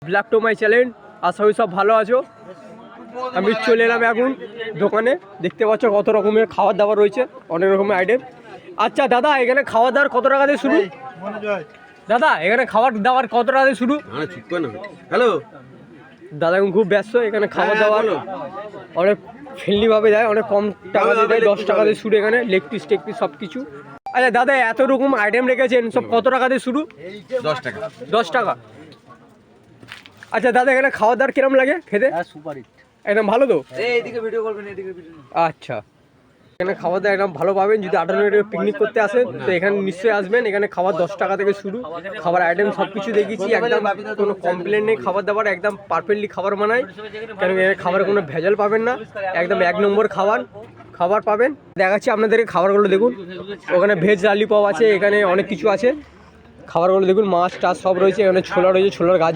Black to my channel. আশা করি সব ভালো আছো। আমি চলে এলাম এখন দোকানে। দেখতে পাচ্ছ কত রকমের খাবার দাবার রয়েছে, অনেক রকমের আইটেম। আচ্ছা দাদা, এখানে খাবার দাবার কত টাকা দিয়ে শুরু? দাদা এখানে খাবার দাবার কত টাকা দিয়ে শুরু? হ্যালো দাদা এখন খুব ব্যস্ত। এখানে খাবার দাবার অনেক ফ্রেন্ডলিভাবে দেয়, অনেক কম টাকা দিয়ে দেয়, 10 টাকা দিয়ে শুরু। এখানে লেগ পিস টেক পিস সব কিছু। আচ্ছা দাদা, এত রকম আইটেম রেখেছেন, সব কত টাকা দিয়ে শুরু? 10 টাকা। 10 টাকা। আচ্ছা দাদা, এখানে খাওয়া দাওয়ার কিরম লাগে খেতে? সুপার হিট, একদম ভালো তো? এইদিকে ভিডিও করবেন, এদিকে ভিডিও। আচ্ছা, এখানে খাওয়া দাওয়া একদম ভালো পাবেন। যদি 18 পিকনিক করতে আসেন তো এখানে নিশ্চয়ই আসবেন। এখানে খাবার 10 টাকা থেকে শুরু। খাবার আইটেম সব কিছু দেখেছি, একদম কোনো কমপ্লেন নেই। খাবার দাবার একদম পারফেক্টলি খাবার বানায়। কেন এখানে খাবারে কোনো ভেজাল পাবেন না, একদম 1 নম্বর খাবার পাবেন। দেখাচ্ছি আপনাদেরকে খাবারগুলো দেখুন। ওখানে ভেজ লালিপপ আছে, এখানে অনেক কিছু আছে। খাবারগুলো দেখুন, মাছ টাছ সব রয়েছে। এখানে ছোলা রয়েছে, ছোলার গাছ